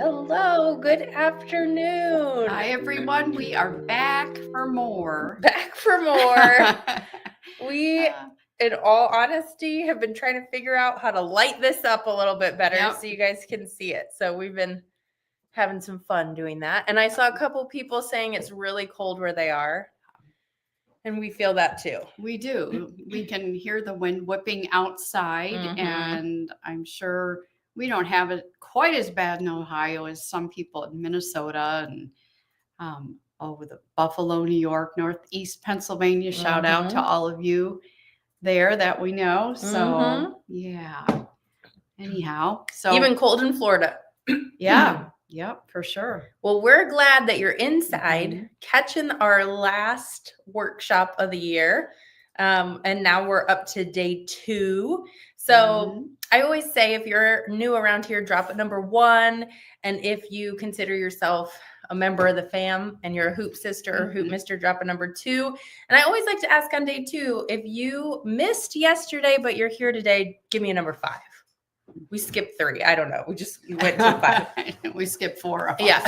Hello, good afternoon. Hi, everyone. We are back for more. Back for more. We, in all honesty, have been trying to figure out how to light this up a little bit better so you guys can see it. So we've been having some fun doing that. And I saw a couple people saying it's really cold where they are. And we feel that too. We do. We can hear the wind whipping outside, and I'm sure we don't have it quite as bad in Ohio as some people in Minnesota and over the Buffalo, New York, Northeast Pennsylvania. Shout out to all of you there that we know. So yeah. Anyhow, so even cold in Florida. Yeah. Yep, for sure. Well, we're glad that you're inside catching our last workshop of the year. And now we're up to day 2. So I always say, if you're new around here, drop a number 1. And if you consider yourself a member of the fam and you're a hoop sister or hoop mister, drop a number 2. And I always like to ask on day 2, if you missed yesterday, but you're here today, give me a number 5. We skipped 3. I don't know. We just went to 5. We skipped 4. Yeah.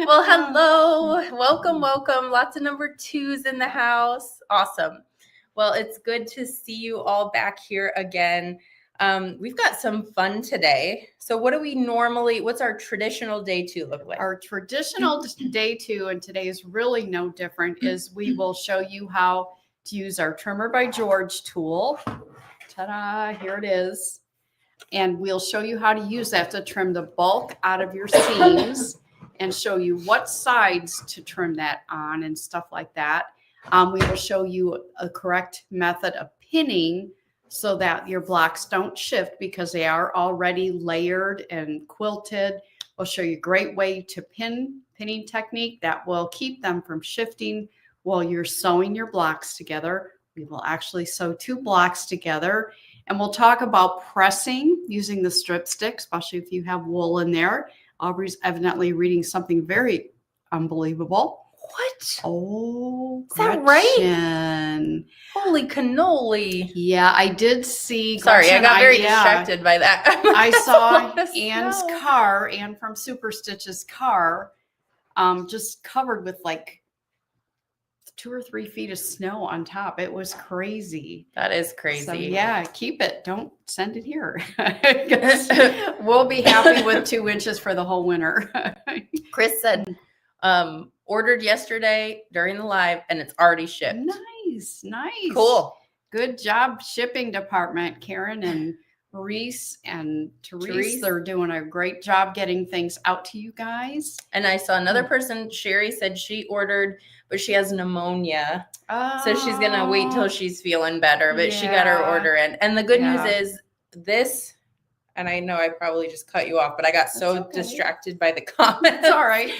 Well, hello. Welcome. Lots of number 2s in the house. Awesome. Well, it's good to see you all back here again. We've got some fun today. So what's our traditional day 2 look like? Our traditional day 2, and today is really no different, is we will show you how to use our Trimmer by George tool. Ta-da, here it is. And we'll show you how to use that to trim the bulk out of your seams and show you what sides to trim that on and stuff like that. We will show you a correct method of pinning so that your blocks don't shift because they are already layered and quilted. We'll show you a great way to pinning technique that will keep them from shifting while you're sewing your blocks together. We will actually sew 2 blocks together, and we'll talk about pressing using the strip stick, especially if you have wool in there. Aubrey's evidently reading something very unbelievable. What? Oh, is that right? Holy cannoli. Yeah, I did see. Sorry, I got very distracted by that. I saw Anne's car, Anne from Super Stitch's car, just covered with like 2 or 3 feet of snow on top. It was crazy. That is crazy. So yeah, keep it. Don't send it here. We'll be happy with 2 inches for the whole winter. Chris said, ordered yesterday during the live, and it's already shipped. Nice. Cool. Good job, shipping department, Karen and Reese and Therese. They're doing a great job getting things out to you guys. And I saw another person, Sherry, said she ordered, but she has pneumonia. So she's going to wait till she's feeling better, but she got her order in. And the good news is this, and I know I probably just cut you off, but I got distracted by the comments. It's all right.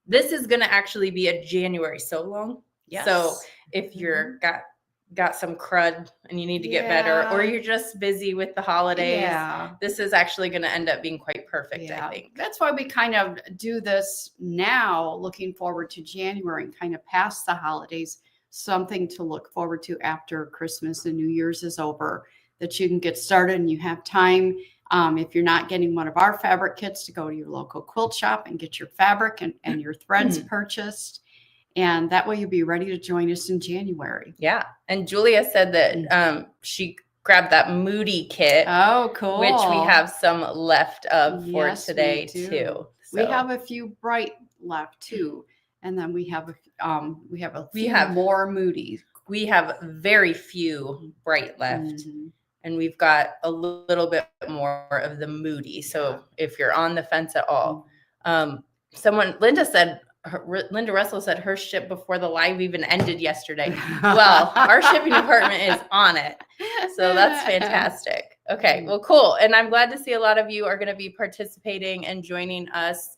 This is going to actually be a January sew along. Yes. So if you're got some crud and you need to get better, or you're just busy with the holidays, this is actually going to end up being quite perfect, I think. That's why we kind of do this now, looking forward to January and kind of past the holidays, something to look forward to after Christmas and New Year's is over, that you can get started and you have time. If you're not getting one of our fabric kits, to go to your local quilt shop and get your fabric and your threads purchased. And that way you'll be ready to join us in January. Yeah. And Julia said that she grabbed that Moody kit. Oh, cool. Which we have some left of for today too. So. We have a few bright left too. And then we have a few more Moody. We have very few bright left. And we've got a little bit more of the Moody. So if you're on the fence at all, Linda Russell said her ship before the live even ended yesterday. Well, our shipping department is on it. So that's fantastic. Okay, well, cool. And I'm glad to see a lot of you are going to be participating and joining us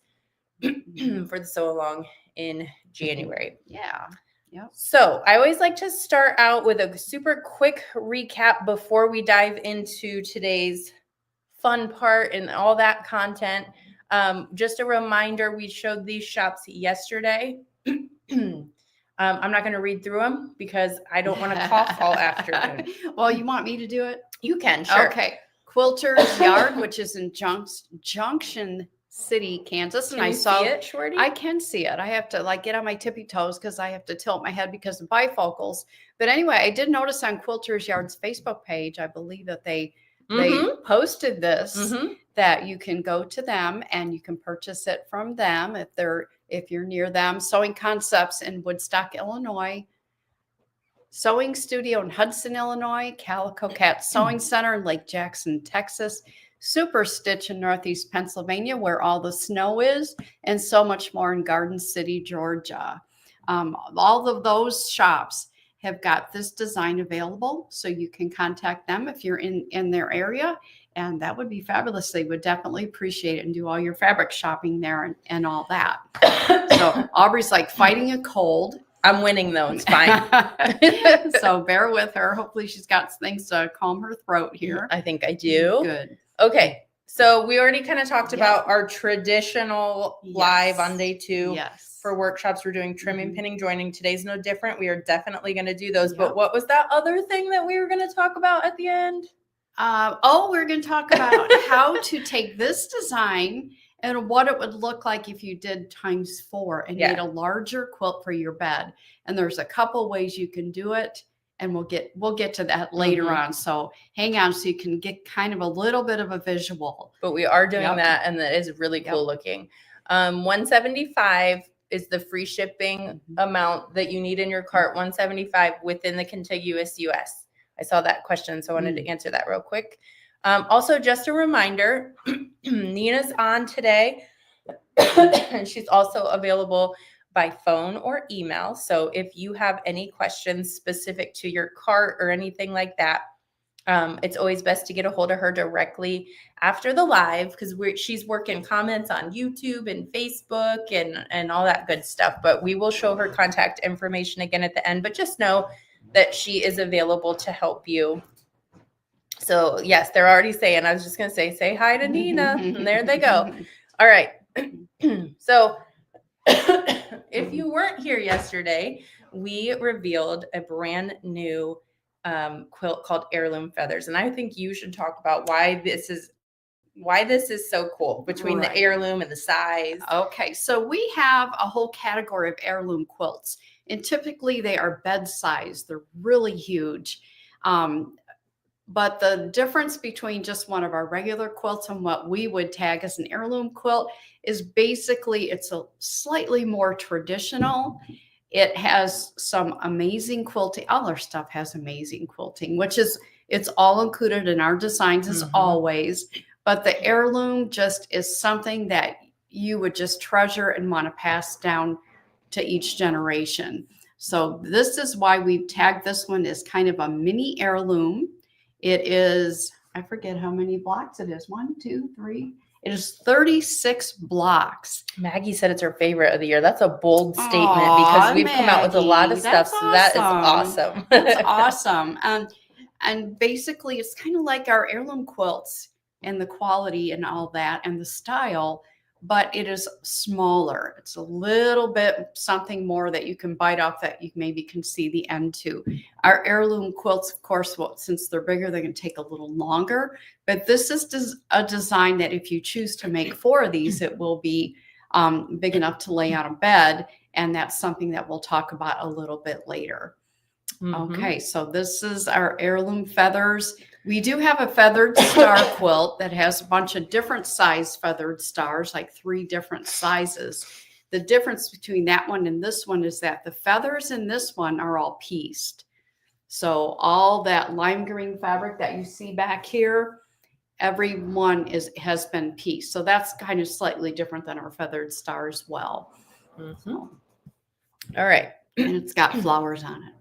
for the sew along in January. Yeah. Yep. So I always like to start out with a super quick recap before we dive into today's fun part and all that content. Just a reminder, we showed these shops yesterday. I'm not going to read through them because I don't want to cough all afternoon. Well, you want me to do it? You can, sure. Okay, Quilter's Yard, which is in Junction City, Kansas. Can And you see it, Shorty? I can see it. I have to like get on my tippy toes because I have to tilt my head because of bifocals. But anyway, I did notice on Quilter's Yard's Facebook page, I believe that they posted this, that you can go to them and you can purchase it from them if you're near them. Sewing Concepts in Woodstock, Illinois. Sewing Studio in Hudson, Illinois. Calico Cat Sewing Center in Lake Jackson, Texas. Super Stitch in Northeast Pennsylvania, where all the snow is, and so much more in Garden City, Georgia. All of those shops have got this design available, so you can contact them if you're in their area, and that would be fabulous. They would definitely appreciate it and do all your fabric shopping there and all that. So Aubrey's like fighting a cold. I'm winning though. It's fine. So bear with her. Hopefully she's got things to calm her throat here. I think I do. Good. Okay. So we already kind of talked about our traditional live on day 2. Yes. For workshops, we're doing trimming, pinning, joining. Today's no different. We are definitely going to do those. But what was that other thing that we were going to talk about at the end? We're going to talk about how to take this design and what it would look like if you did ×4 and made a larger quilt for your bed. And there's a couple ways you can do it, and we'll get to that later on. So hang on so you can get kind of a little bit of a visual. But we are doing that, and that is really cool looking. $175 is the free shipping amount that you need in your cart. $175 within the contiguous US. I saw that question, so I wanted to answer that real quick. Also, just a reminder, Nina's on today, and she's also available by phone or email. So if you have any questions specific to your cart or anything like that, it's always best to get a hold of her directly after the live, because she's working comments on YouTube and Facebook and all that good stuff. But we will show her contact information again at the end. But just know that she is available to help you. So yes, they're already saying, I was just going to say hi to Nina. And there they go. All right. So if you weren't here yesterday, we revealed a brand new quilt called Heirloom Feathers. And I think you should talk about why this is so cool between the heirloom and the size. Okay. So we have a whole category of heirloom quilts, and typically they are bed size. They're really huge. But the difference between just one of our regular quilts and what we would tag as an heirloom quilt is basically it's a slightly more traditional. It has some amazing quilting. All our stuff has amazing quilting, it's all included in our designs as always. But the heirloom just is something that you would just treasure and want to pass down to each generation. So this is why we've tagged this one as kind of a mini heirloom. It is, I forget how many blocks it is. 1, 2, 3. It is 36 blocks. Maggie said it's her favorite of the year. That's a bold statement because we've come out with a lot of stuff. So that is awesome. That's awesome. And basically it's kind of like our heirloom quilts and the quality and all that and the style, but it is smaller. It's a little bit something more that you can bite off that you maybe can see the end to. Our heirloom quilts, of course, since they're bigger, they're going to take a little longer. But this is a design that if you choose to make 4 of these, it will be big enough to lay on a bed. And that's something that we'll talk about a little bit later. Okay, so this is our heirloom feathers. We do have a feathered star quilt that has a bunch of different size feathered stars, like 3 different sizes. The difference between that one and this one is that the feathers in this one are all pieced. So all that lime green fabric that you see back here, every one has been pieced. So that's kind of slightly different than our feathered star as well. All right. And it's got flowers on it.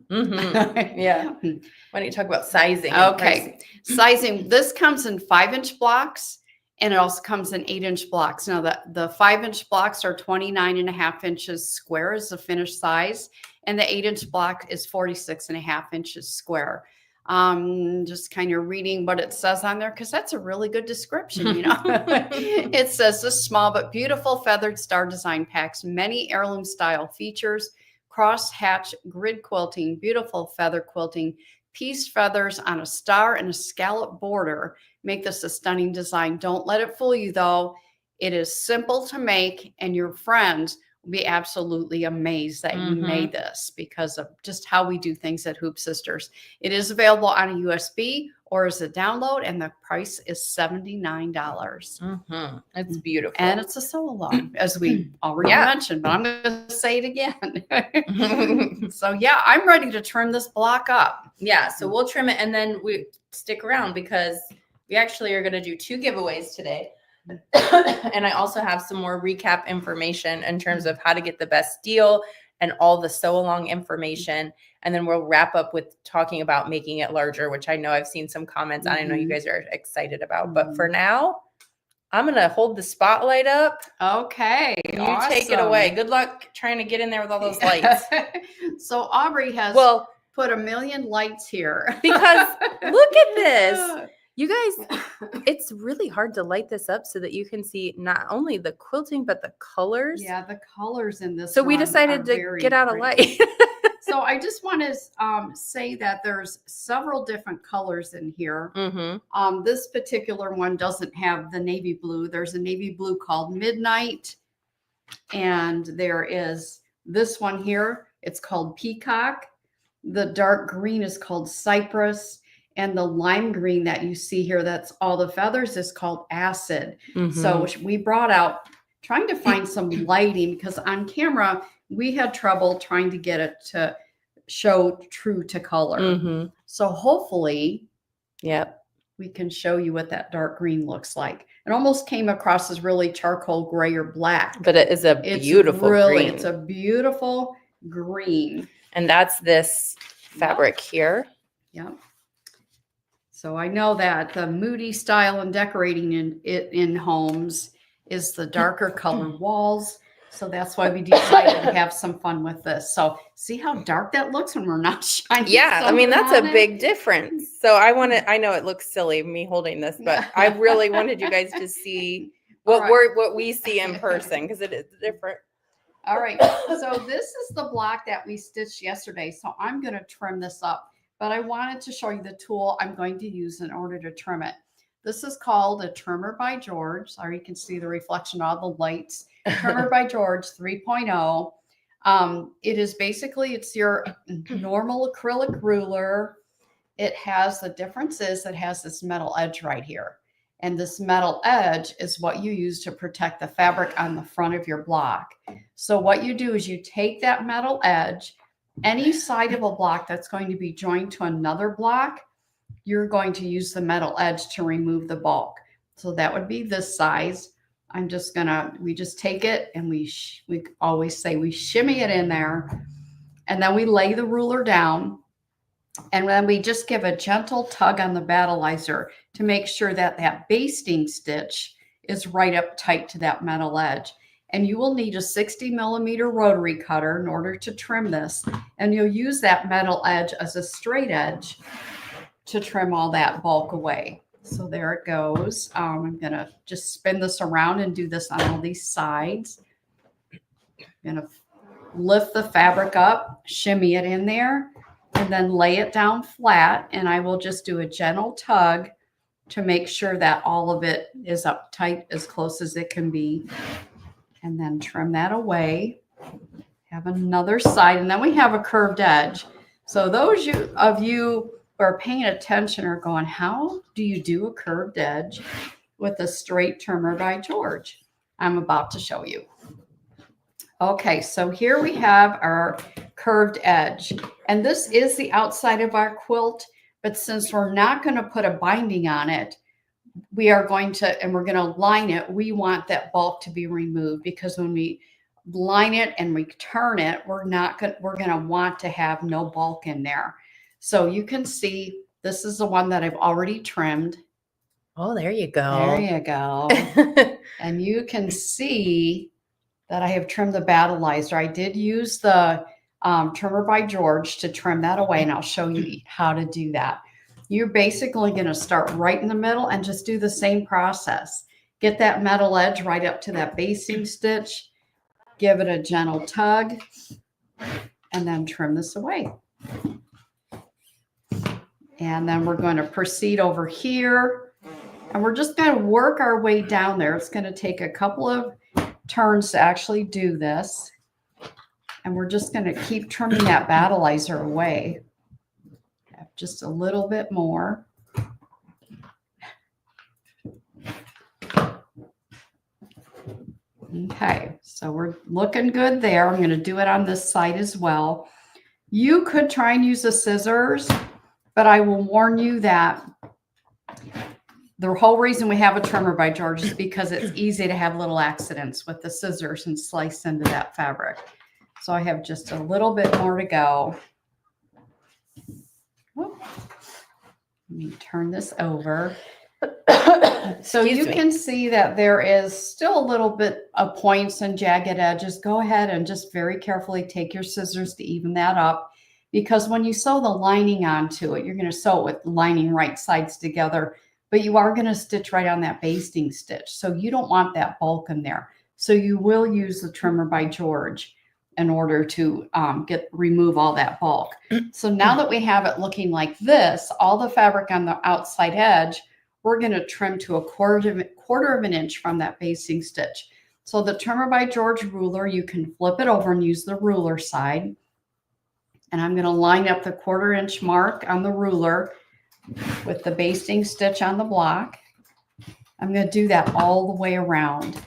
Yeah. Why don't you talk about sizing? Okay. Sizing. This comes in 5-inch blocks, and it also comes in 8-inch blocks. Now the 5-inch blocks are 29.5 inches square is the finished size, and the 8-inch block is 46.5 inches square. Just kind of reading what it says on there, because that's a really good description, you know. It says this small but beautiful feathered star design packs many heirloom style features, cross hatch grid quilting, beautiful feather quilting, pieced feathers on a star and a scallop border make this a stunning design. Don't let it fool you though. It is simple to make, and your friends will be absolutely amazed that you made this because of just how we do things at Hoop Sisters. It is available on a USB or as a download, and the price is $79. It's beautiful. And it's a sew along, as we already mentioned, but I'm going to say it again. So yeah, I'm ready to trim this block up. Yeah, so we'll trim it, and then we stick around because we actually are going to do 2 giveaways today. And I also have some more recap information in terms of how to get the best deal and all the sew along information. And then we'll wrap up with talking about making it larger, which I know I've seen some comments on. I know you guys are excited about. But for now, I'm going to hold the spotlight up. Okay. You take it away. Good luck trying to get in there with all those lights. So Aubrey has put a million lights here. Because look at this. You guys, it's really hard to light this up so that you can see not only the quilting, but the colors. Yeah, the colors in this. So we decided to get out a light. So I just want to say that there's several different colors in here. This particular one doesn't have the navy blue. There's a navy blue called Midnight. And there is this one here. It's called Peacock. The dark green is called Cypress. And the lime green that you see here, that's all the feathers, is called Acid. So we brought out trying to find some lighting because on camera, we had trouble trying to get it to show true to color. So hopefully, we can show you what that dark green looks like. It almost came across as really charcoal gray or black. But it is a beautiful green. It's a beautiful green. And that's this fabric here. Yep. So I know that the moody style and decorating in homes is the darker color walls. So that's why we decided to have some fun with this. So see how dark that looks when we're not shining. Yeah, I mean, that's a big difference. So I know it looks silly me holding this, but I really wanted you guys to see what we see in person because it is different. All right. So this is the block that we stitched yesterday. So I'm going to trim this up. But I wanted to show you the tool I'm going to use in order to trim it. This is called a Trimmer by George. Sorry, you can see the reflection of the lights. Trimmer by George 3.0. It is basically, it's your normal acrylic ruler. It has, the difference is it has this metal edge right here. And this metal edge is what you use to protect the fabric on the front of your block. So what you do is you take that metal edge, any side of a block that's going to be joined to another block, you're going to use the metal edge to remove the bulk. So that would be this size. We just take it and we always say we shimmy it in there, and then we lay the ruler down, and then we just give a gentle tug on the battleizer to make sure that that basting stitch is right up tight to that metal edge. And you will need a 60mm rotary cutter in order to trim this. And you'll use that metal edge as a straight edge to trim all that bulk away. So there it goes. I'm going to just spin this around and do this on all these sides. I'm going to lift the fabric up, shimmy it in there, and then lay it down flat. And I will just do a gentle tug to make sure that all of it is up tight as close as it can be. And then trim that away. Have another side, and then we have a curved edge. So those of you who are paying attention are going, how do you do a curved edge with a straight Trimmer by George? I'm about to show you. Okay, so here we have our curved edge. And this is the outside of our quilt, but since we're not going to put a binding on it, we're going to line it. We want that bulk to be removed because when we line it and we turn it, we're going to want to have no bulk in there. So you can see this is the one that I've already trimmed. Oh, there you go. There you go. And you can see that I have trimmed the battleizer. I did use the Trimmer by George to trim that away, and I'll show you how to do that. You're basically going to start right in the middle and just do the same process. Get that metal edge right up to that basting stitch. Give it a gentle tug, and then trim this away. And then we're going to proceed over here. And we're just going to work our way down there. It's going to take a couple of turns to actually do this. And we're just going to keep trimming that battleizer away. Just a little bit more. Okay, so we're looking good there. I'm going to do it on this side as well. You could try and use the scissors, but I will warn you that the whole reason we have a trimmer by George is because it's easy to have little accidents with the scissors and slice into that fabric. So I have just a little bit more to go. Whoop. Let me turn this over. So you can see that there is still a little bit of points and jagged edges. Go ahead and just very carefully take your scissors to even that up, because when you sew the lining onto it, you're going to sew it with lining right sides together, but you are going to stitch right on that basting stitch. So you don't want that bulk in there. So you will use the trimmer by George in order to remove all that bulk. So now that we have it looking like this, all the fabric on the outside edge, we're going to trim to a quarter of an inch from that basting stitch. So the trimmer by George ruler, you can flip it over and use the ruler side. And I'm going to line up the 1/4 inch mark on the ruler with the basting stitch on the block. I'm going to do that all the way around.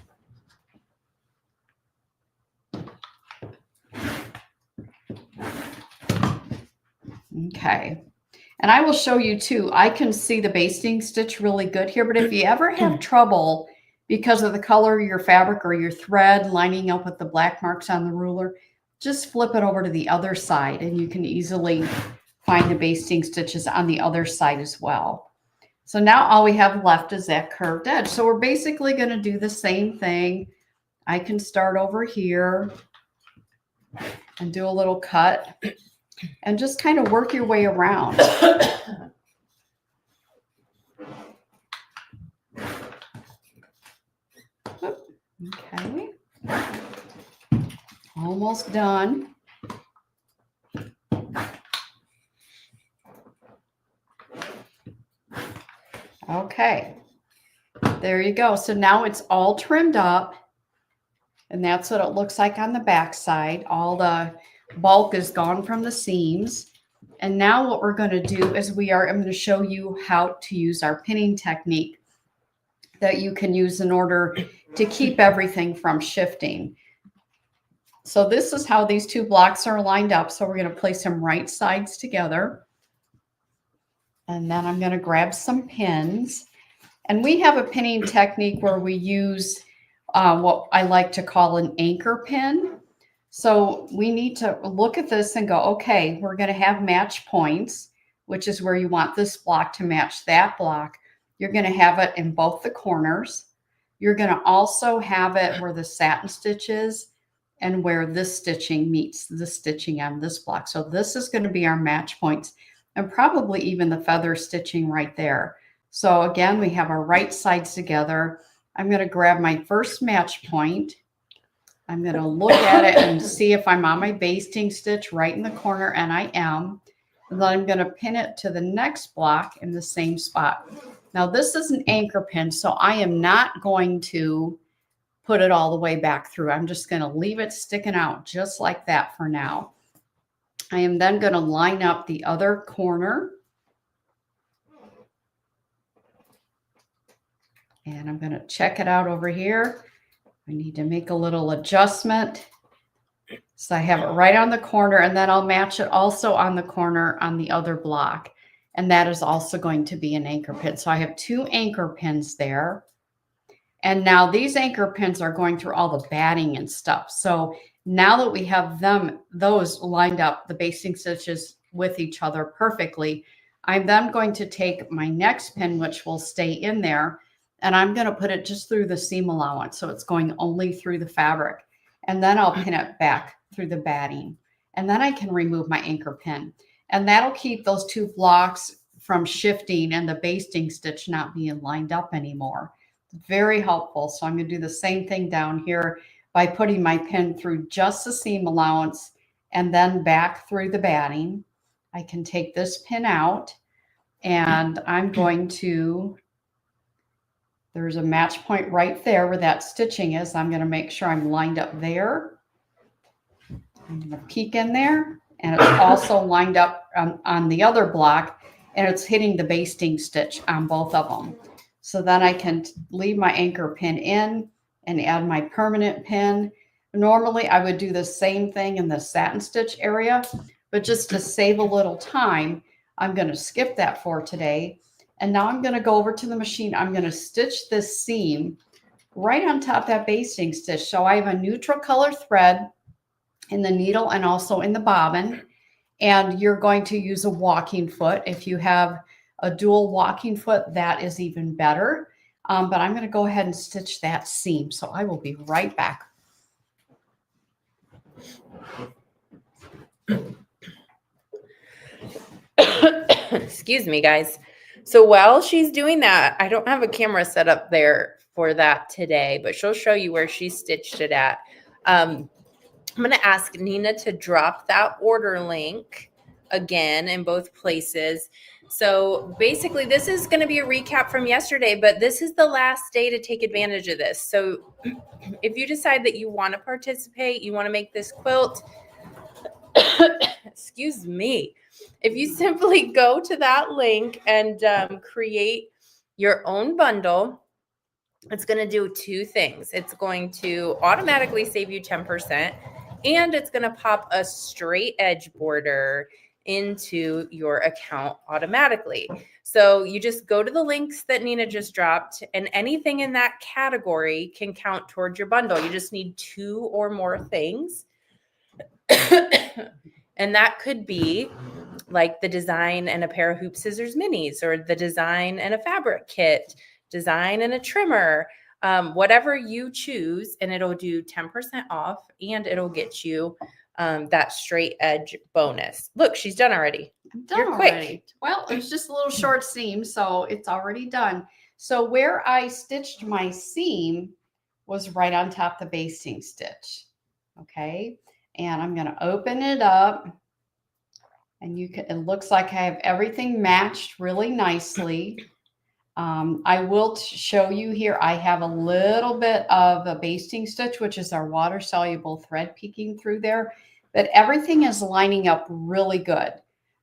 Okay. And I will show you too, I can see the basting stitch really good here, but if you ever have trouble because of the color of your fabric or your thread lining up with the black marks on the ruler, just flip it over to the other side and you can easily find the basting stitches on the other side as well. So now all we have left is that curved edge. So we're basically going to do the same thing. I can start over here and do a little cut. And just kind of work your way around. Okay. Almost done. Okay. There you go. So now it's all trimmed up. And that's what it looks like on the back side. All the bulk is gone from the seams. And now what we're going to do is I'm going to show you how to use our pinning technique that you can use in order to keep everything from shifting. So this is how these two blocks are lined up. So we're going to place them right sides together. And then I'm going to grab some pins. And we have a pinning technique where we use what I like to call an anchor pin. So we need to look at this and go, okay, we're going to have match points, which is where you want this block to match that block. You're going to have it in both the corners. You're going to also have it where the satin stitch is and where this stitching meets the stitching on this block. So this is going to be our match points and probably even the feather stitching right there. So again, we have our right sides together. I'm going to grab my first match point. I'm going to look at it and see if I'm on my basting stitch right in the corner, and I am. And then I'm going to pin it to the next block in the same spot. Now this is an anchor pin, so I am not going to put it all the way back through. I'm just going to leave it sticking out just like that for now. I am then going to line up the other corner. And I'm going to check it out over here. I need to make a little adjustment. So I have it right on the corner, and then I'll match it also on the corner on the other block. And that is also going to be an anchor pin. So I have 2 anchor pins there. And now these anchor pins are going through all the batting and stuff. So now that we have those lined up, the basting stitches with each other perfectly, I'm then going to take my next pin, which will stay in there, and I'm going to put it just through the seam allowance. So it's going only through the fabric. And then I'll pin it back through the batting. And then I can remove my anchor pin. And that'll keep those 2 blocks from shifting and the basting stitch not being lined up anymore. Very helpful. So I'm going to do the same thing down here by putting my pin through just the seam allowance and then back through the batting. I can take this pin out. And I'm going to, there's a match point right there where that stitching is. I'm going to make sure I'm lined up there. I'm going to peek in there, and it's also lined up on the other block, and it's hitting the basting stitch on both of them. So then I can leave my anchor pin in and add my permanent pin. Normally I would do the same thing in the satin stitch area, but just to save a little time, I'm going to skip that for today. And now I'm going to go over to the machine. I'm going to stitch this seam right on top of that basting stitch. So I have a neutral color thread in the needle and also in the bobbin. And you're going to use a walking foot. If you have a dual walking foot, that is even better. But I'm going to go ahead and stitch that seam. So I will be right back. Excuse me, guys. So while she's doing that, I don't have a camera set up there for that today, but she'll show you where she stitched it at. I'm going to ask Nina to drop that order link again in both places. So basically, this is going to be a recap from yesterday, but this is the last day to take advantage of this. So if you decide that you want to participate, you want to make this quilt, excuse me, if you simply go to that link and create your own bundle, it's going to do two things. It's going to automatically save you 10%, and it's going to pop a straight edge border into your account automatically. So you just go to the links that Nina just dropped, and anything in that category can count towards your bundle. You just need 2 or more things. And that could be like the design and a pair of hoop scissors minis, or the design and a fabric kit, design and a trimmer, whatever you choose, and it'll do 10% off, and it'll get you that straight edge bonus. Look, she's done already. I'm done already. Well, it was just a little short seam, so it's already done. So where I stitched my seam was right on top the basting stitch. Okay. And I'm going to open it up, and you can, it looks like I have everything matched really nicely. I will show you here, I have a little bit of a basting stitch, which is our water soluble thread peeking through there, but everything is lining up really good.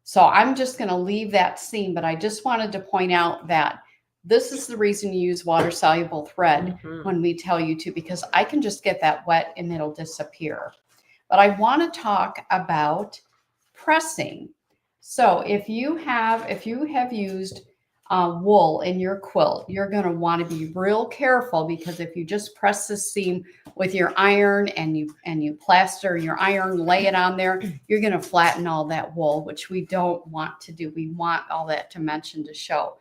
So I'm just going to leave that seam, but I just wanted to point out that this is the reason you use water soluble thread when we tell you to, because I can just get that wet and it'll disappear. But I want to talk about pressing. So if you have used wool in your quilt, you're going to want to be real careful, because if you just press the seam with your iron and you plaster your iron, lay it on there, you're going to flatten all that wool, which we don't want to do. We want all that dimension to show.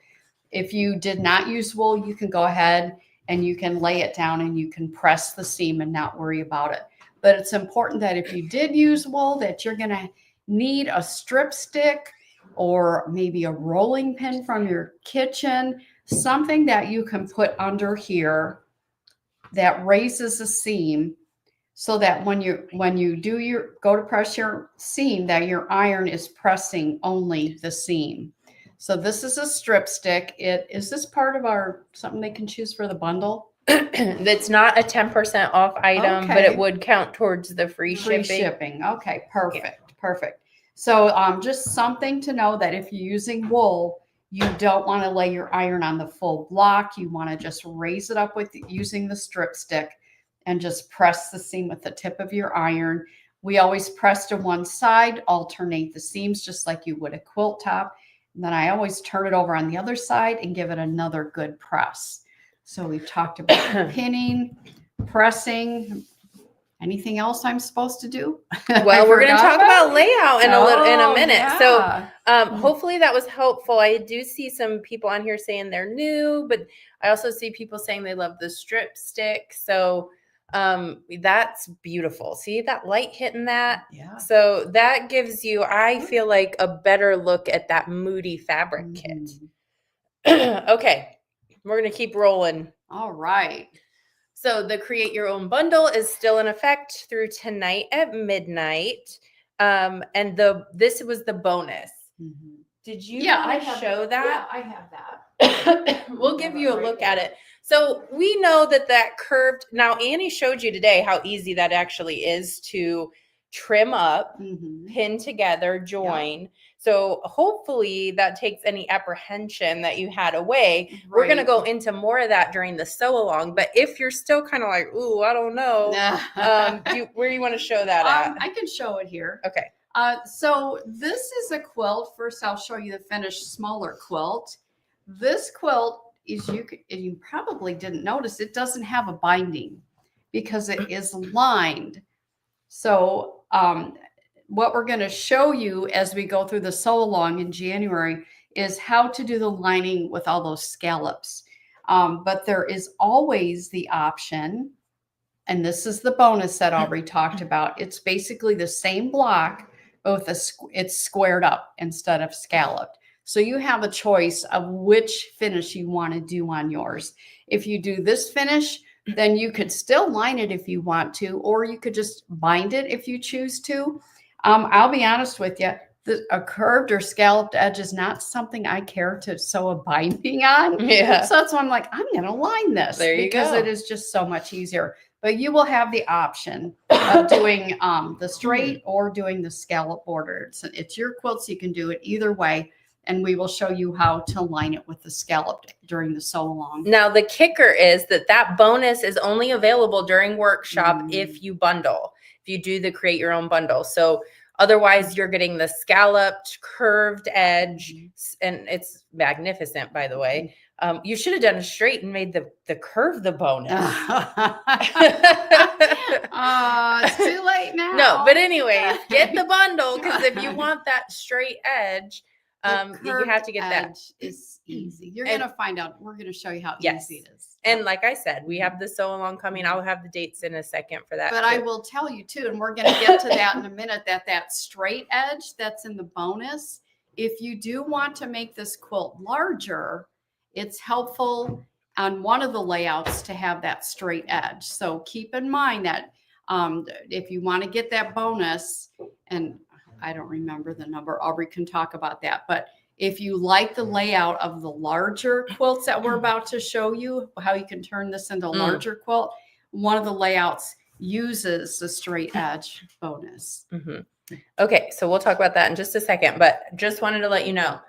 If you did not use wool, you can go ahead and you can lay it down and you can press the seam and not worry about it. But it's important that if you did use wool, that you're going to need a strip stick or maybe a rolling pin from your kitchen, something that you can put under here that raises the seam, so that when you do go to press your seam, that your iron is pressing only the seam. So this is a strip stick. Is this part of our something they can choose for the bundle? That's not a 10% off item, but it would count towards the free shipping. Okay, perfect. Yeah. Perfect. So just something to know, that if you're using wool, you don't want to lay your iron on the full block. You want to just raise it up with using the strip stick and just press the seam with the tip of your iron. We always press to one side, alternate the seams just like you would a quilt top. And then I always turn it over on the other side and give it another good press. So we've talked about pinning, pressing. Anything else I'm supposed to do? Well, we're going to talk about layout in a minute. Yeah. So hopefully that was helpful. I do see some people on here saying they're new, but I also see people saying they love the strip stick. So that's beautiful. See that light hitting that? Yeah. So that gives you, I feel like, a better look at that moody fabric kit. Okay. We're going to keep rolling. All right. So the create your own bundle is still in effect through tonight at midnight. And this was the bonus. Did you Yeah, want I to have, show that? Yeah, I have that. We'll give you a look at it. So we know that curved, now Annie showed you today how easy that actually is to trim up, pin together, join. So hopefully that takes any apprehension that you had away. Right. We're going to go into more of that during the sew along, but if you're still kind of like, ooh, I don't know, where you want to show that at? I can show it here. Okay. So this is a quilt. First, I'll show you the finished smaller quilt. This quilt is, you probably didn't notice, it doesn't have a binding because it is lined. So what we're going to show you as we go through the sew along in January is how to do the lining with all those scallops. But there is always the option, and this is the bonus that Aubrey talked about. It's basically the same block, both it's squared up instead of scalloped. So you have a choice of which finish you want to do on yours. If you do this finish, then you could still line it if you want to, or you could just bind it if you choose to. I'll be honest with you, a curved or scalloped edge is not something I care to sew a binding on. Yeah. So that's why I'm like, I'm going to line this because it is just so much easier. But you will have the option of doing the straight or doing the scallop border. It's your quilt, so you can do it either way. And we will show you how to line it with the scalloped during the sew along. Now, the kicker is that bonus is only available during workshop if you bundle, if you do the create your own bundle. So otherwise, you're getting the scalloped curved edge, and it's magnificent, by the way. You should have done a straight and made the curve the bonus. It's too late now. No, but anyways, get the bundle, because if you want that straight edge, you have to get that. It's easy. You're going to find out. We're going to show you how easy it is. And like I said, we have the sew along coming. I'll have the dates in a second for that. But I will tell you too, and we're going to get to that in a minute, that straight edge that's in the bonus, if you do want to make this quilt larger, it's helpful on one of the layouts to have that straight edge. So keep in mind that if you want to get that bonus, and I don't remember the number, Aubrey can talk about that, but if you like the layout of the larger quilts that we're about to show you, how you can turn this into a larger quilt, one of the layouts uses the straight edge bonus. Okay, so we'll talk about that in just a second, but just wanted to let you know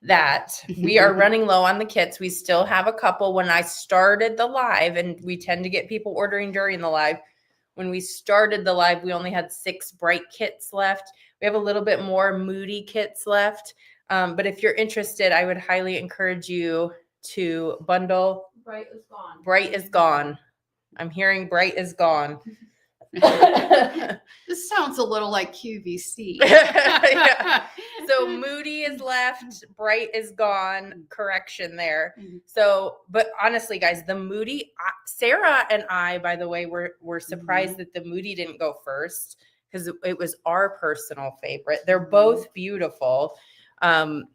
that we are running low on the kits. We still have a couple. When I started the live, and we tend to get people ordering during the live, when we started the live, we only had 6 bright kits left. We have a little bit more moody kits left. But if you're interested, I would highly encourage you to bundle. Bright is gone. Bright is gone. I'm hearing bright is gone. This sounds a little like QVC. Yeah. So moody is left, bright is gone. Correction there. So, but honestly, guys, the moody, Sarah and I, by the way, were surprised that the moody didn't go first, because it was our personal favorite. They're both beautiful. And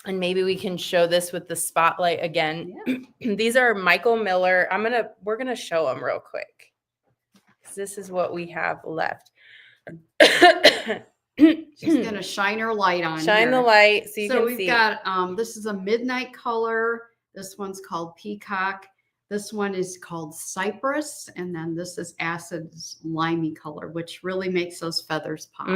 maybe we can show this with the spotlight again. Yeah. These are Michael Miller. We're gonna show them real quick. This is what we have left. She's gonna shine her light on. Shine the light so you can see. So we've got this is a midnight color. This one's called Peacock. This one is called Cypress, and then this is Acid Limey color, which really makes those feathers pop.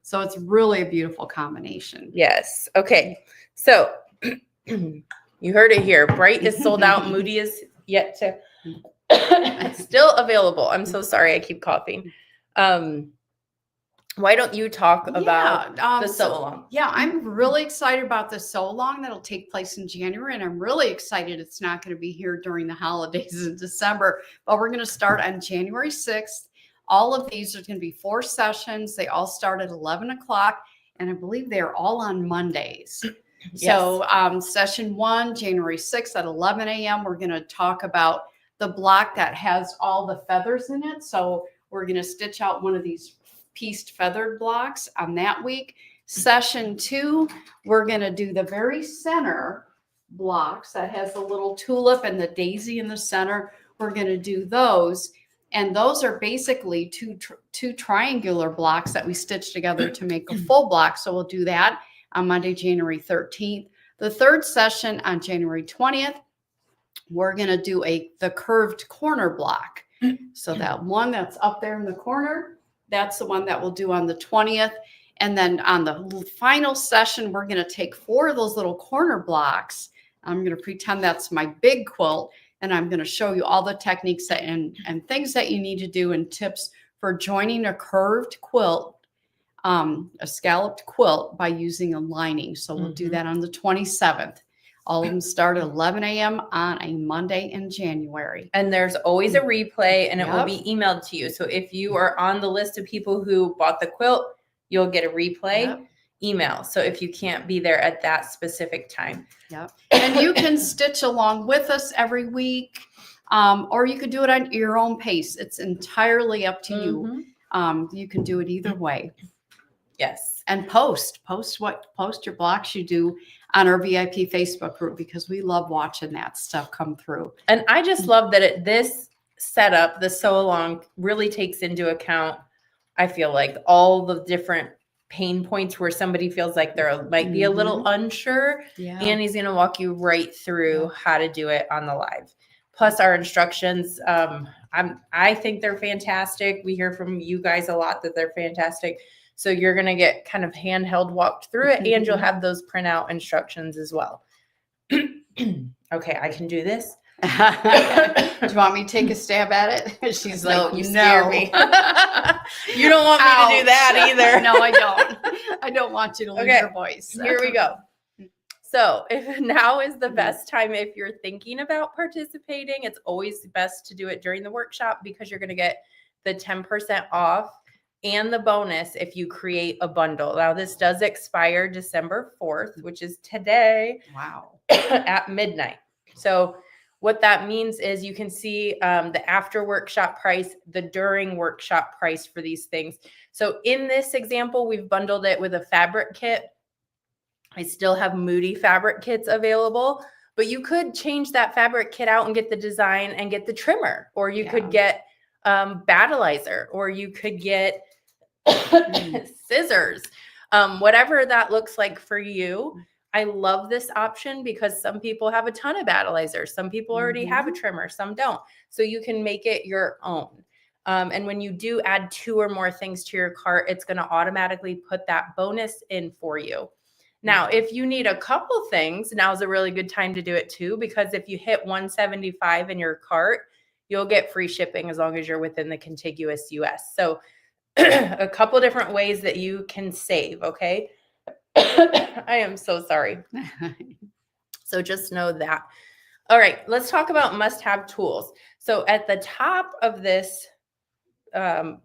So it's really a beautiful combination. Yes. Okay. So you heard it here. Bright is sold out. Moody is yet to. It's still available. I'm so sorry. I keep coughing. Why don't you talk about the sew along? Yeah, I'm really excited about the sew along that'll take place in January, and I'm really excited it's not going to be here during the holidays in December, but we're going to start on January 6th. All of these are going to be 4 sessions. They all start at 11 o'clock, and I believe they're all on Mondays. Yes. So session 1, January 6th at 11 a.m., we're going to talk about the block that has all the feathers in it. So we're going to stitch out one of these pieced feathered blocks on that week. Session 2, we're going to do the very center blocks that has the little tulip and the daisy in the center. We're going to do those. And those are basically two triangular blocks that we stitch together to make a full block. So we'll do that on Monday, January 13th. The third session on January 20th, we're going to do the curved corner block. So that one that's up there in the corner, that's the one that we'll do on the 20th. And then on the final session, we're going to take 4 of those little corner blocks. I'm going to pretend that's my big quilt, and I'm going to show you all the techniques and things that you need to do and tips for joining a curved quilt, a scalloped quilt, by using a lining. So we'll do that on the 27th. All of them start at 11 a.m. on a Monday in January. And there's always a replay, and it will be emailed to you. So if you are on the list of people who bought the quilt, you'll get a replay email. So if you can't be there at that specific time. And you can stitch along with us every week, or you could do it on your own pace. It's entirely up to you. You can do it either way. Yes. And post your blocks you do on our VIP Facebook group, because we love watching that stuff come through. And I just love that this setup, the sew along, really takes into account, I feel like, all the different pain points where somebody feels like they're might be a little unsure. Annie's going to walk you right through how to do it on the live. Plus our instructions. I think they're fantastic. We hear from you guys a lot that they're fantastic. So you're going to get kind of handheld walked through it, and you'll have those printout instructions as well. Okay, I can do this. Do you want me to take a stab at it? She's like, no, you scare me. You don't want me to do that either. No, I don't. I don't want you to lose your voice. Here we go. So if now is the best time if you're thinking about participating. It's always best to do it during the workshop, because you're going to get the 10% off and the bonus if you create a bundle. Now this does expire December 4th, which is today. Wow. At midnight. So what that means is you can see the after workshop price, the during workshop price for these things. So in this example, we've bundled it with a fabric kit. I still have Moody fabric kits available, but you could change that fabric kit out and get the design and get the trimmer, or you could get battleizer, or you could get scissors, whatever that looks like for you. I love this option because some people have a ton of battleizers. Some people already have a trimmer, some don't. So you can make it your own. And when you do add 2 or more things to your cart, it's going to automatically put that bonus in for you. Now, if you need a couple things, now's a really good time to do it too, because if you hit $175 in your cart, you'll get free shipping as long as you're within the contiguous US. So a couple different ways that you can save, okay? I am so sorry. So just know that. All right, let's talk about must-have tools. So at the top of this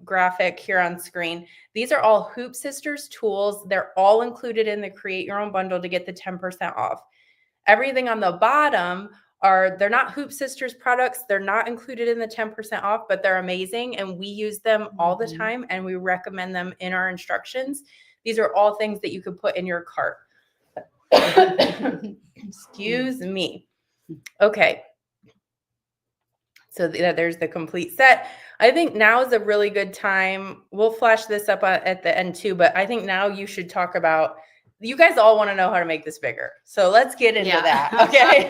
graphic here on screen, these are all Hoop Sisters tools. They're all included in the Create Your Own bundle to get the 10% off. Everything on the bottom they're not Hoop Sisters products. They're not included in the 10% off, but they're amazing. And we use them all the time, and we recommend them in our instructions. These are all things that you could put in your cart. Excuse me. Okay. So there's the complete set. I think now is a really good time. We'll flash this up at the end too, but I think now you should talk about, you guys all want to know how to make this bigger. So let's get into that. Okay.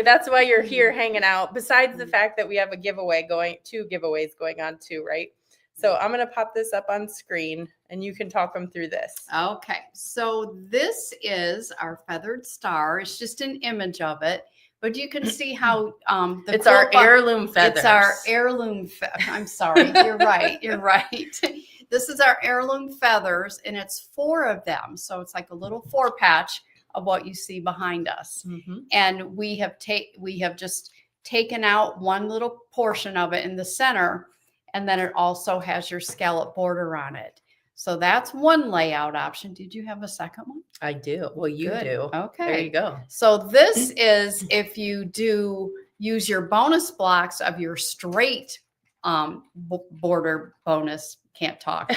That's why you're here hanging out. Besides the fact that we have a giveaway 2 giveaways going on too, right? So I'm going to pop this up on screen and you can talk them through this. Okay. So this is our feathered star. It's just an image of it, but you can see how it's our heirloom feathers. It's our heirloom. I'm sorry. You're right. You're right. This is our heirloom feathers, and it's 4 of them. So it's like a little 4 patch of what you see behind us. And we have just taken out one little portion of it in the center, and then it also has your scallop border on it. So that's one layout option. Did you have a second one? I do. Well, you do. Okay. There you go. So this is if you do use your bonus blocks of your straight border bonus. Can't talk.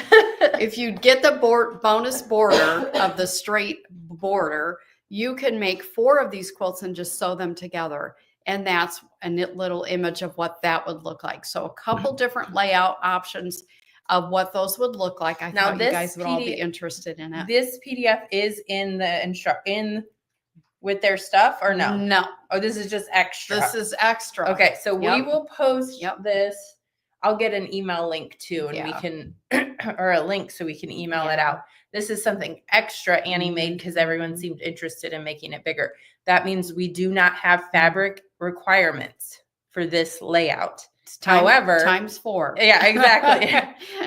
If you get the bonus border of the straight border, you can make 4 of these quilts and just sew them together. And that's a neat little image of what that would look like. So a couple different layout options of what those would look like. I thought you guys would all be interested in it. This PDF is in the with their stuff or no? No. Oh, this is just extra. This is extra. Okay, so we will post this. I'll get an email link too, and we can, or a link so we can email it out. This is something extra Annie made because everyone seemed interested in making it bigger. That means we do not have fabric requirements for this layout. However, times 4. Yeah, exactly.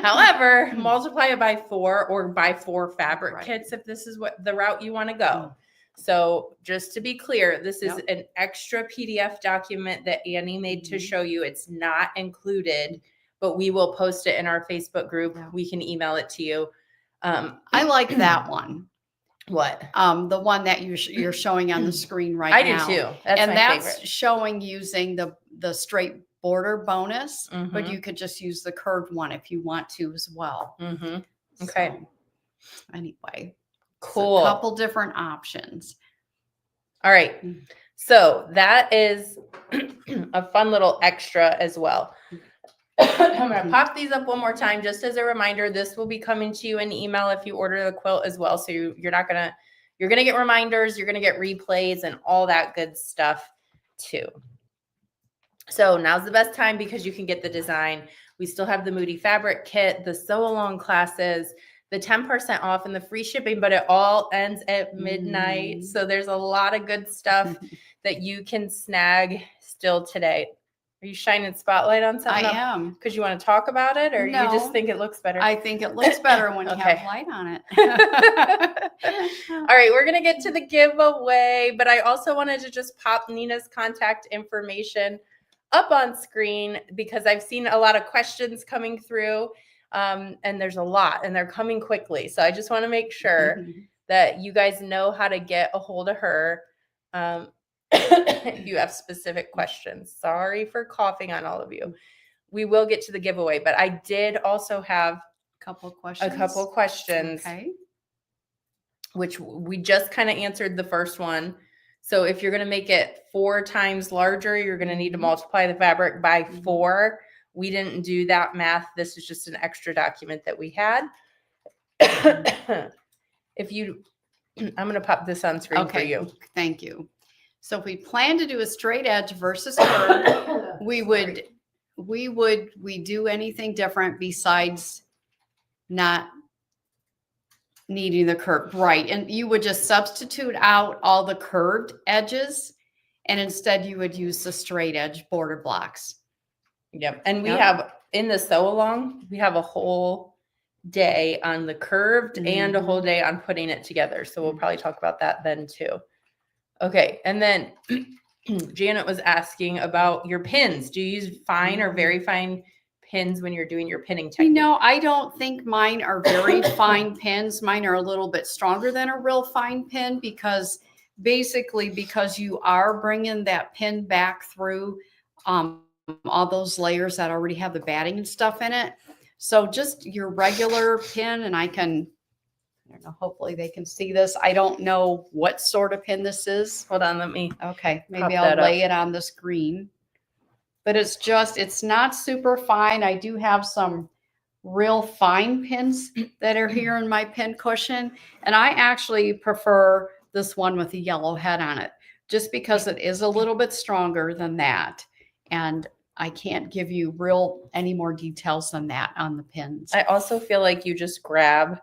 However, multiply it by 4 or by 4 fabric kits if this is what the route you want to go. So just to be clear, this is an extra PDF document that Annie made to show you. It's not included, but we will post it in our Facebook group. We can email it to you. I like that one. What? The one that you're showing on the screen right now. I do too. That's my favorite. Showing using the straight border bonus, but you could just use the curved one if you want to as well. Okay. So, anyway, cool. A couple different options. All right. So that is a fun little extra as well. I'm going to pop these up one more time just as a reminder. This will be coming to you in email if you order the quilt as well. So you're going to get reminders, you're going to get replays and all that good stuff too. So now's the best time because you can get the design. We still have the Moody Fabric Kit, the sew along classes, the 10% off and the free shipping, but it all ends at midnight. So there's a lot of good stuff that you can snag still today. Are you shining spotlight on something? I am. Because you want to talk about it or no, you just think it looks better? I think it looks better when you have light on it. All right, we're going to get to the giveaway, but I also wanted to just pop Nina's contact information up on screen because I've seen a lot of questions coming through and there's a lot and they're coming quickly. So I just want to make sure that you guys know how to get a hold of her. If you have specific questions. Sorry for coughing on all of you. We will get to the giveaway, but I did also have a couple questions. Okay. Which we just kind of answered the first one. So if you're going to make it 4 times larger, you're going to need to multiply the fabric by 4. We didn't do that math. This is just an extra document that we had. I'm going to pop this on screen for you. Thank you. So if we plan to do a straight edge versus curve, we do anything different besides not needing the curve, right? And you would just substitute out all the curved edges and instead you would use the straight edge border blocks. Yep. And we have in the sew along, we have a whole day on the curved and a whole day on putting it together. So we'll probably talk about that then too. Okay. And then Janet was asking about your pins. Do you use fine or very fine pins when you're doing your pinning technique? You know, I don't think mine are very fine pins. Mine are a little bit stronger than a real fine pin because you are bringing that pin back through all those layers that already have the batting and stuff in it. So just your regular pin, and I don't know, hopefully they can see this. I don't know what sort of pin this is. Hold on, maybe I'll lay it on the screen. But it's not super fine. I do have some real fine pins that are here in my pin cushion. And I actually prefer this one with a yellow head on it, just because it is a little bit stronger than that. And I can't give you any more details than that on the pins. I also feel like you just grab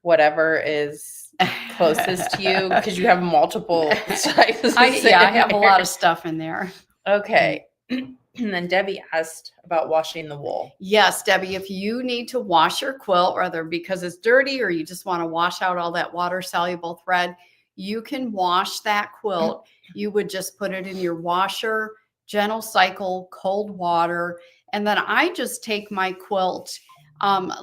whatever is closest to you because you have multiple sizes. I have a lot of stuff in there. Okay. And then Debbie asked about washing the wool. Yes, Debbie, if you need to wash your quilt, whether because it's dirty or you just want to wash out all that water-soluble thread, you can wash that quilt. You would just put it in your washer, gentle cycle, cold water. And then I just take my quilt.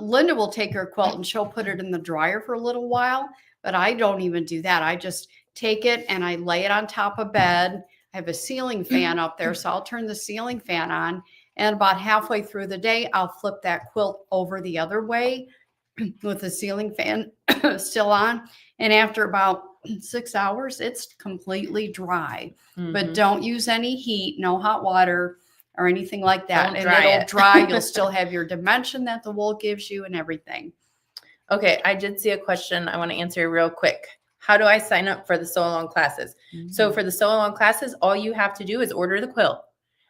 Linda will take her quilt and she'll put it in the dryer for a little while, but I don't even do that. I just take it and I lay it on top of bed. I have a ceiling fan up there, so I'll turn the ceiling fan on. And about halfway through the day, I'll flip that quilt over the other way with the ceiling fan still on. And after about 6 hours, it's completely dry. Mhm. But don't use any heat, no hot water or anything like that. Don't and dry it'll it. dry. You'll still have your dimension that the wool gives you and everything. Okay, I did see a question I want to answer real quick. How do I sign up for the sew along classes? So for the sew along classes, all you have to do is order the quilt,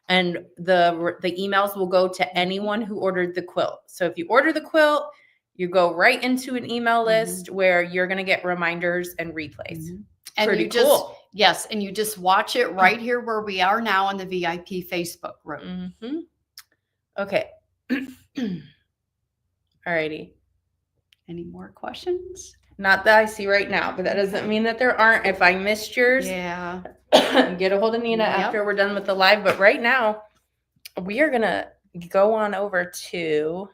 and the emails will go to anyone who ordered the quilt. So if you order the quilt, you go right into an email list where you're going to get reminders and replays. And Pretty you just cool. yes, and you just watch it right here where we are now in the VIP Facebook group. Mm-hmm. Okay. Alrighty. Any more questions? Not that I see right now, but that doesn't mean that there aren't. If I missed yours, Yeah. get a hold of Nina Yep. after we're done with the live. But right now, we are gonna go on over to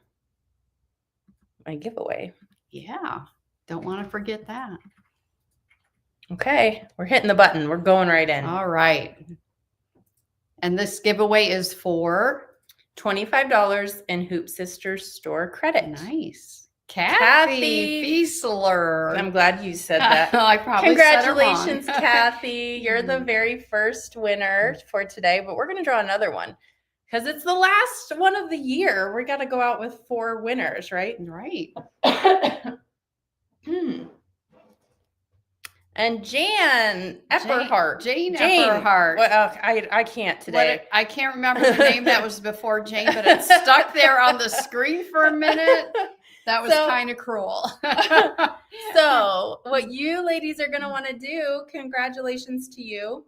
my giveaway. Yeah. Don't want to forget that. Okay, we're hitting the button. We're going right in. All right. And this giveaway is for $25 in Hoop Sisters store credit. nice. Kathy Fiesler. I'm glad you said that. I probably Congratulations, said it wrong. Kathy. You're the very first winner for today, but we're going to draw another one because it's the last one of the year. We got to go out with 4 winners, right? Right. And Jan Epperhart. Jane Epperhart. Well, I can't today. I can't remember the name that was before Jane, but it stuck there on the screen for a minute. That was kind of cruel. So what you ladies are going to want to do, congratulations to you.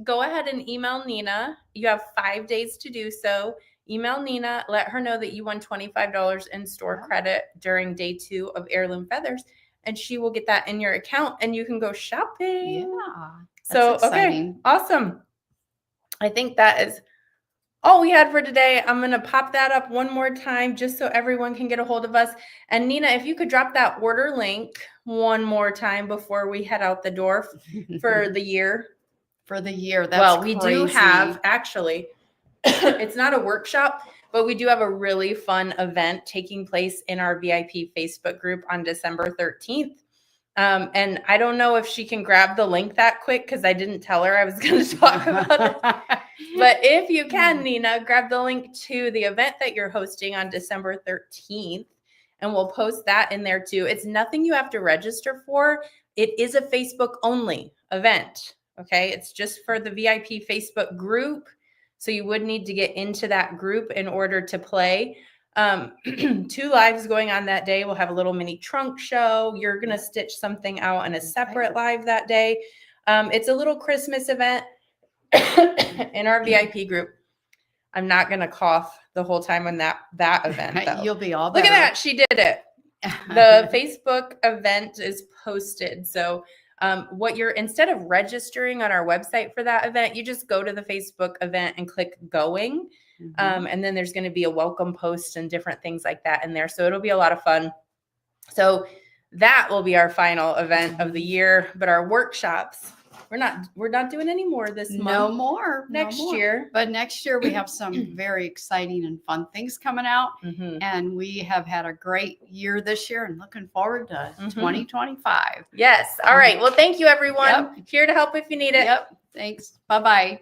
Go ahead and email Nina. You have 5 days to do so. Email Nina, let her know that you won $25 in store credit during day 2 of Heirloom Feathers, and she will get that in your account and you can go shopping. Yeah. So, okay, awesome. I think that is all we had for today. I'm going to pop that up one more time just so everyone can get a hold of us. And Nina, if you could drop that order link one more time before we head out the door for the year. For the year. That's we crazy. do have, actually, it's not a workshop, but we do have a really fun event taking place in our VIP Facebook group on December 13th. And I don't know if she can grab the link that quick because I didn't tell her I was going to talk about it. But if you can, Nina, grab the link to the event that you're hosting on December 13th, and we'll post that in there too. It's nothing you have to register for. It is a Facebook only event. Okay. It's just for the VIP Facebook group. So you would need to get into that group in order to play. 2 lives going on that day. We'll have a little mini trunk show. You're going to stitch something out in a separate live that day. It's a little Christmas event in our VIP group. I'm not going to cough the whole time on that event, though. You'll be all better. Look at that. She did it. The Facebook event is posted. So instead of registering on our website for that event, you just go to the Facebook event and click going. And then there's going to be a welcome post and different things like that in there. So it'll be a lot of fun. So that will be our final event of the year. But our workshops, we're not doing any more this month. No more. Next year. But next year we have some very exciting and fun things coming out. And we have had a great year this year and looking forward to 2025. Yes. All right. Well, thank you, everyone. Here to help if you need it. Yep. Thanks. Bye-bye.